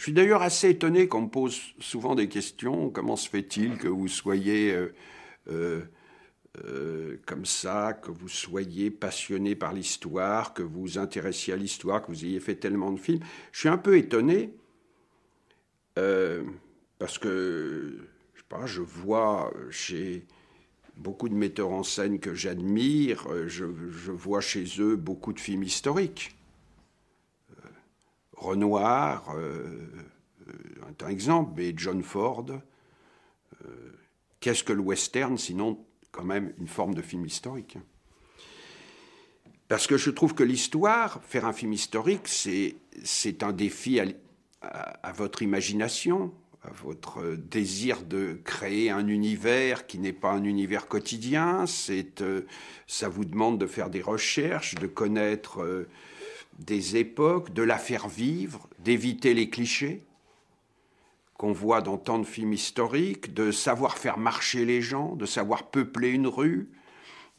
Je suis d'ailleurs assez étonné qu'on me pose souvent des questions. Comment se fait-il que vous soyez euh, comme ça, que vous soyez passionné par l'histoire, que vous vous intéressiez à l'histoire, que vous ayez fait tellement de films? Je suis un peu étonné euh, parce que, je sais pas, je vois chez beaucoup de metteurs en scène que j'admire, je vois chez eux beaucoup de films historiques. Renoir, un exemple, mais John Ford. Qu'est-ce que le western, sinon quand même une forme de film historique? Parce que je trouve que l'histoire, faire un film historique, c'est un défi à votre imagination, à votre désir de créer un univers qui n'est pas un univers quotidien. Ça vous demande de faire des recherches, de connaître des époques, de la faire vivre, d'éviter les clichés qu'on voit dans tant de films historiques, de savoir faire marcher les gens, de savoir peupler une rue,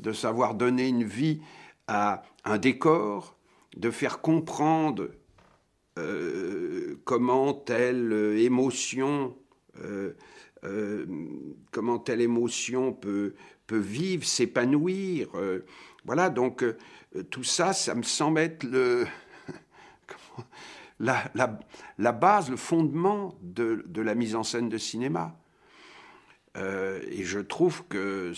de savoir donner une vie à un décor, de faire comprendre comment telle émotion comment telle émotion peut vivre, s'épanouir. Voilà, donc tout ça, ça me semble être la, la, la base, le fondement de la mise en scène de cinéma. Et je trouve que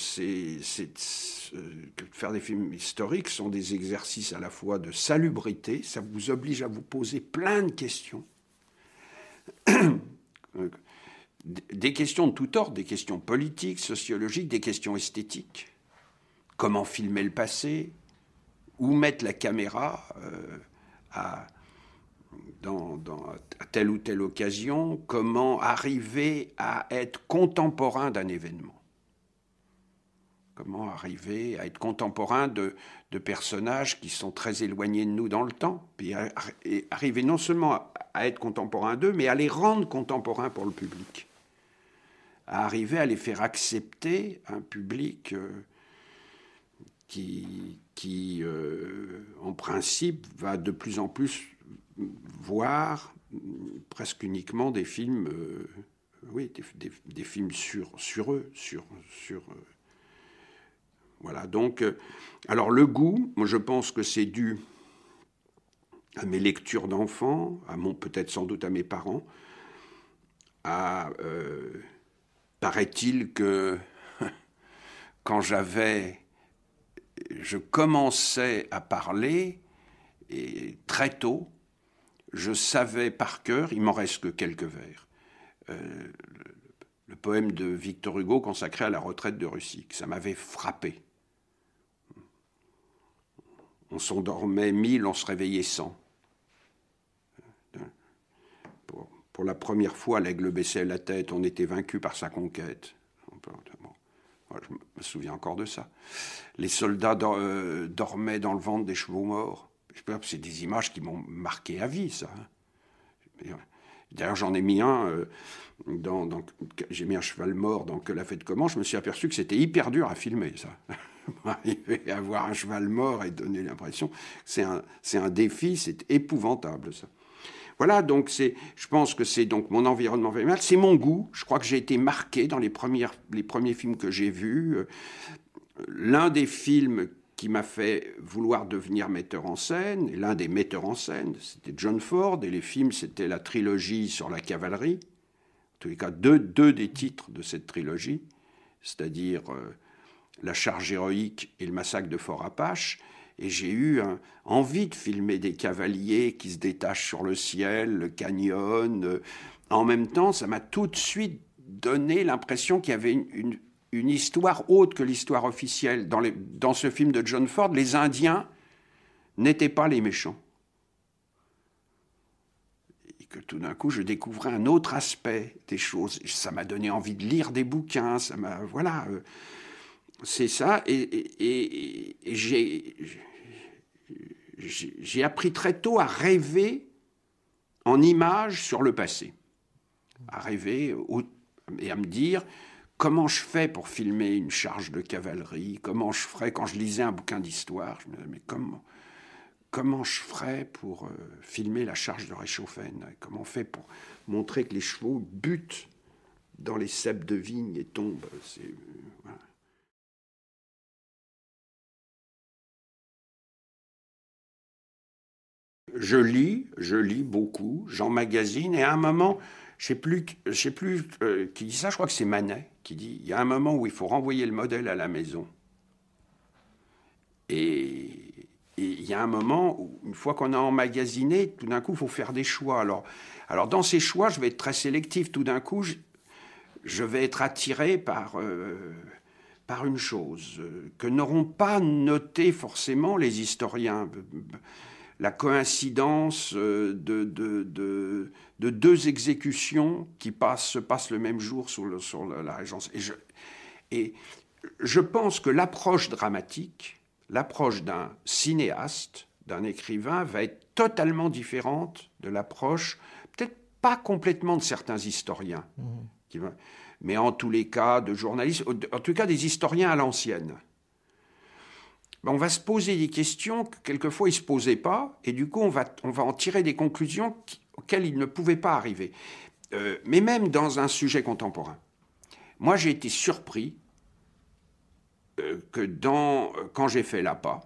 que faire des films historiques sont des exercices à la fois de salubrité, ça vous oblige à vous poser plein de questions, des questions de tout ordre, des questions politiques, sociologiques, des questions esthétiques. Comment filmer le passé? Où mettre la caméra à telle ou telle occasion? Comment arriver à être contemporain d'un événement? Comment arriver à être contemporain de personnages qui sont très éloignés de nous dans le temps? Puis arriver non seulement à être contemporain d'eux, mais à les rendre contemporains pour le public. À arriver à les faire accepter un public qui en principe, va de plus en plus voir presque uniquement des films, oui, des films sur eux, voilà. Donc, alors le goût, moi je pense que c'est dû à mes lectures d'enfants, peut-être sans doute à mes parents, paraît-il que quand je commençais à parler, et très tôt, je savais par cœur, il m'en reste que quelques vers, le poème de Victor Hugo consacré à la retraite de Russie, que ça m'avait frappé. On s'endormait 1000, on se réveillait 100. Pour la première fois, l'aigle baissait la tête, on était vaincu par sa conquête. Je me souviens encore de ça. Les soldats dormaient dans le ventre des chevaux morts. C'est des images qui m'ont marqué à vie, ça. D'ailleurs, j'en ai mis un, j'ai mis un cheval mort dans Que la fête commence. Je me suis aperçu que c'était hyper dur à filmer, ça. Arriver à voir un cheval mort et donner l'impression, c'est un défi, c'est épouvantable, ça. Voilà, donc je pense que c'est donc mon environnement familial, c'est mon goût. Je crois que j'ai été marqué dans les premiers films que j'ai vus. L'un des films qui m'a fait vouloir devenir metteur en scène, et l'un des metteurs en scène, c'était John Ford, et les films, c'était la trilogie sur la cavalerie. En tous les cas, deux des titres de cette trilogie, c'est-à-dire La charge héroïque et Le massacre de Fort Apache. Et j'ai eu envie de filmer des cavaliers qui se détachent sur le ciel, le canyon. En même temps, ça m'a tout de suite donné l'impression qu'il y avait une histoire autre que l'histoire officielle. Dans ce film de John Ford, les Indiens n'étaient pas les méchants. Et que tout d'un coup, je découvrais un autre aspect des choses. Ça m'a donné envie de lire des bouquins. Voilà. C'est ça. Et j'ai appris très tôt à rêver en images sur le passé. À rêver et à me dire... Comment je fais pour filmer une charge de cavalerie? Comment je ferais quand je lisais un bouquin d'histoire? Je me disais, mais comment je ferais pour filmer la charge de Reichshoffen? Comment on fait pour montrer que les chevaux butent dans les ceps de vigne et tombent? Voilà. Je lis beaucoup, j'emmagasine, et à un moment, je sais plus qui dit ça, je crois que c'est Manet qui dit, il y a un moment où il faut renvoyer le modèle à la maison. Et il y a un moment où, une fois qu'on a emmagasiné, tout d'un coup, il faut faire des choix. Alors dans ces choix, je vais être très sélectif. Tout d'un coup, je vais être attiré par une chose que n'auront pas noté forcément les historiens. La coïncidence de deux exécutions qui se passent le même jour sur la Régence. Et je pense que l'approche dramatique, l'approche d'un cinéaste, d'un écrivain, va être totalement différente de l'approche, peut-être pas complètement de certains historiens, mais en tous les cas de journalistes, en tout cas des historiens à l'ancienne. On va se poser des questions que quelquefois ils ne se posaient pas, et du coup on va en tirer des conclusions auxquelles ils ne pouvaient pas arriver. Mais même dans un sujet contemporain. Moi j'ai été surpris que quand j'ai fait l'APA,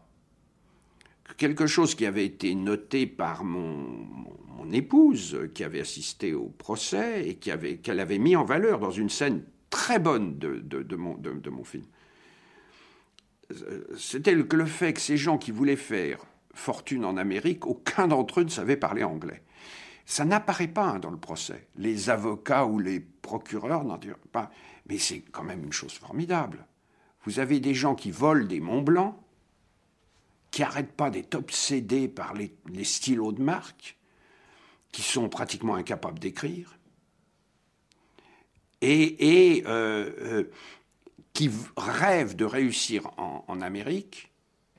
quelque chose qui avait été noté par mon épouse, qui avait assisté au procès et qu'elle avait mis en valeur dans une scène très bonne de mon film, c'était le fait que ces gens qui voulaient faire fortune en Amérique, aucun d'entre eux ne savait parler anglais. Ça n'apparaît pas dans le procès. Les avocats ou les procureurs n'en disent pas. Mais c'est quand même une chose formidable. Vous avez des gens qui volent des Mont Blanc, qui n'arrêtent pas d'être obsédés par les stylos de marque, qui sont pratiquement incapables d'écrire, et qui rêvent de réussir en Amérique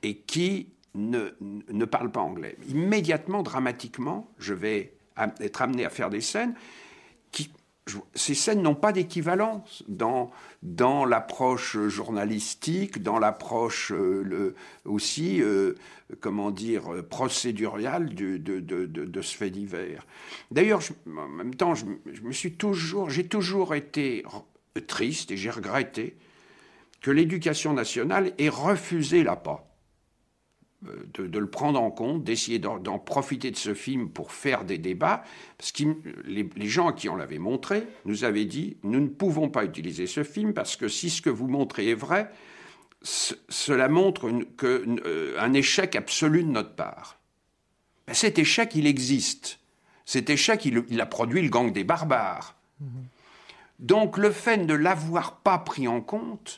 et qui ne parlent pas anglais. Immédiatement, dramatiquement, je vais être amené à faire des scènes ces scènes n'ont pas d'équivalence dans l'approche journalistique, dans l'approche aussi, procédurale de ce fait divers. D'ailleurs, en même temps, j'ai toujours été triste et j'ai regretté que l'éducation nationale ait refusé l'APA. De le prendre en compte, d'essayer d'en profiter de ce film pour faire des débats, parce que les gens à qui on l'avait montré nous avaient dit « Nous ne pouvons pas utiliser ce film parce que si ce que vous montrez est vrai, cela montre un échec absolu de notre part. » Ben, cet échec, il existe. Cet échec, il a produit le gang des barbares. Donc le fait de ne l'avoir pas pris en compte,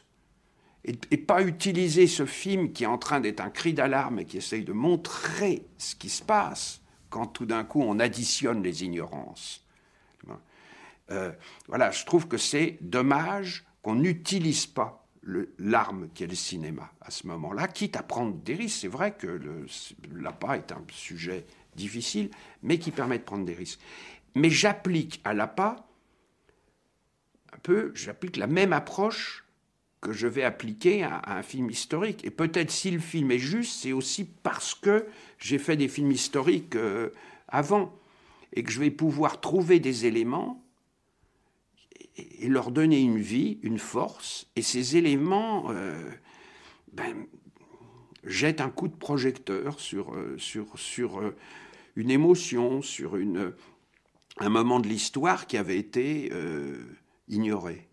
et pas utiliser ce film qui est en train d'être un cri d'alarme et qui essaye de montrer ce qui se passe quand tout d'un coup on additionne les ignorances. Voilà, je trouve que c'est dommage qu'on n'utilise pas l'arme qu'est le cinéma à ce moment-là, quitte à prendre des risques. C'est vrai que l'APA est un sujet difficile, mais qui permet de prendre des risques. Mais j'applique à l'APA j'applique la même approche que je vais appliquer à un film historique. Et peut-être si le film est juste, c'est aussi parce que j'ai fait des films historiques avant, et que je vais pouvoir trouver des éléments et leur donner une vie, une force, et ces éléments jettent un coup de projecteur sur une émotion, sur un moment de l'histoire qui avait été ignoré.